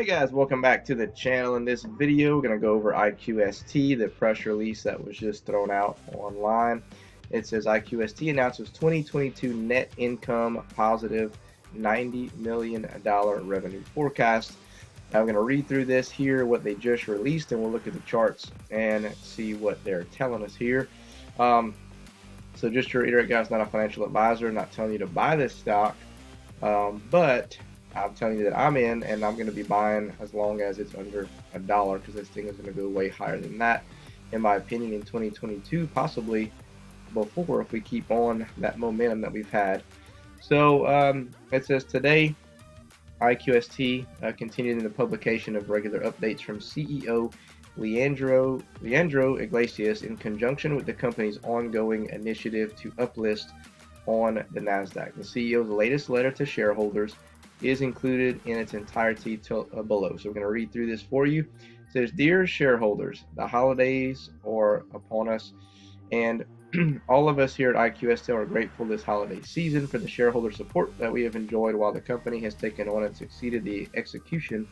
Hey guys, welcome back to the channel. In this video, we're going to go over IQST, the press release that was just thrown out online. It says IQST announces 2022 net income positive $90 million revenue forecast. Now I'm going to read through this here, what they just released, and we'll look at the charts and see what they're telling us here. So just to reiterate, guys, not a financial advisor, not telling you to buy this stock, but I'm telling you that I'm in, and I'm going to be buying as long as it's under $1, because this thing is going to go way higher than that, in my opinion, in 2022, possibly before, if we keep on that momentum that we've had. So it says today, IQST continued in the publication of regular updates from CEO Leandro Iglesias in conjunction with the company's ongoing initiative to uplist on the NASDAQ. The CEO's latest letter to shareholders is included in its entirety below. So we're going to read through this for you. It says, "Dear shareholders, the holidays are upon us, and all of us here at IQST are grateful this holiday season for the shareholder support that we have enjoyed while the company has taken on and succeeded the execution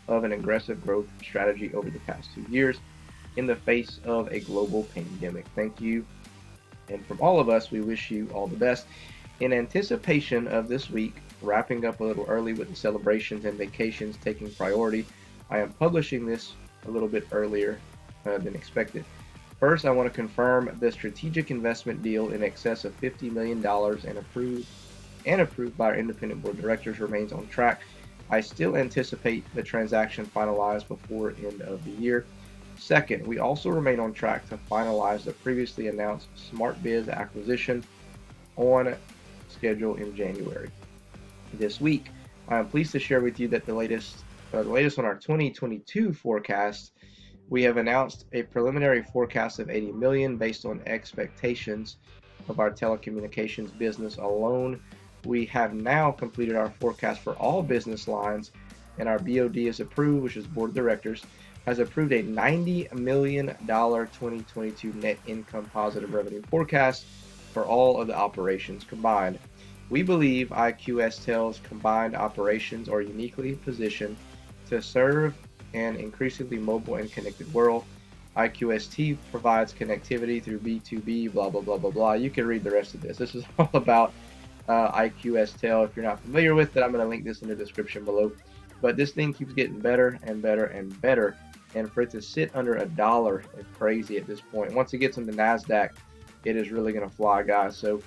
of an aggressive growth strategy over the past 2 years in the face of a global pandemic. Thank you. And from all of us, we wish you all the best. In anticipation of this week wrapping up a little early with the celebrations and vacations taking priority, I am publishing this a little bit earlier than expected. First, I want to confirm the strategic investment deal in excess of $50 million and approved by our independent board of directors remains on track. I still anticipate the transaction finalized before end of the year. Second, we also remain on track to finalize the previously announced SmartBiz acquisition on schedule in January. This week, I am pleased to share with you that the latest on our 2022 forecast. We have announced a preliminary forecast of $80 million based on expectations of our telecommunications business alone. We have now completed our forecast for all business lines, and our BOD is approved, which is board of directors, has approved a $90 million 2022 net income positive revenue forecast for all of the operations combined. We believe IQST's combined operations are uniquely positioned to serve an increasingly mobile and connected world. IQST provides connectivity through B2B, blah, blah, blah, blah, blah. You can read the rest of this. This is all about IQST. If you're not familiar with it, I'm going to link this in the description below. But this thing keeps getting better and better and better. And for it to sit under $1 is crazy at this point. Once it gets on the NASDAQ, it is really going to fly, guys. So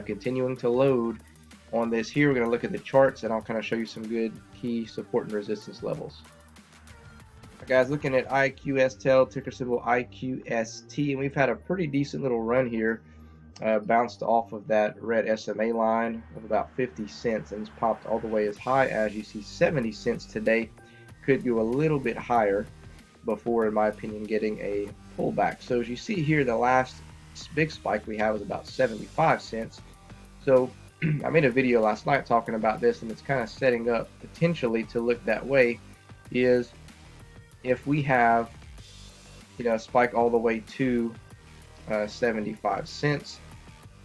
continuing to load on this here, we're going to look at the charts, and I'll kind of show you some good key support and resistance levels. Right, guys, looking at IQST, ticker symbol IQST, and we've had a pretty decent little run here. Bounced off of that red SMA line of about 50 cents and it's popped all the way as high as you see 70 cents today. Could go a little bit higher before, in my opinion, getting a pullback. So as you see here, the last big spike we had was about 75 cents. So I made a video last night talking about this, and it's kind of setting up potentially to look that way. Is if we have a spike all the way to 75 cents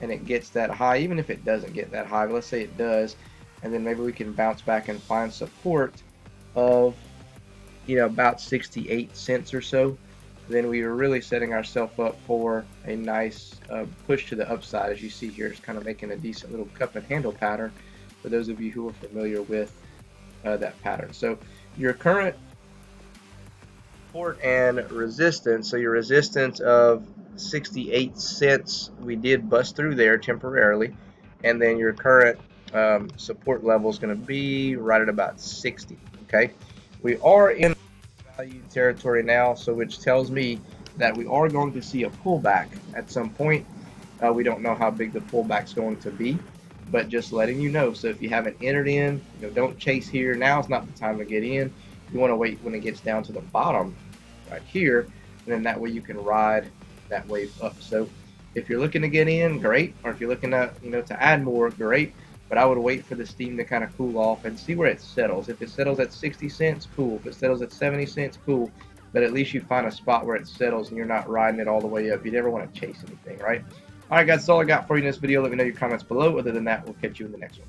and it gets that high, even if it doesn't get that high, but let's say it does, and then maybe we can bounce back and find support of about 68 cents or so, then we are really setting ourselves up for a nice push to the upside. As you see here, it's kind of making a decent little cup and handle pattern for those of you who are familiar with that pattern. So your current support and resistance, so your resistance of 68 cents, we did bust through there temporarily, and then your current support level is going to be right at about 60. Okay, we are in value territory now, so which tells me that we are going to see a pullback at some point. We don't know how big the pullback's going to be, but just letting you know. So if you haven't entered in, don't chase here. Now is not the time to get in. You want to wait when it gets down to the bottom right here, and then that way you can ride that wave up. So if you're looking to get in, great, or if you're looking to to add more, great, but I would wait for the steam to kind of cool off and see where it settles. If it settles at 60 cents, cool. If it settles at 70 cents, cool, but at least you find a spot where it settles and you're not riding it all the way up. You never want to chase anything, right? All right, guys, that's all I got for you in this video. Let me know your comments below. Other than that, we'll catch you in the next one.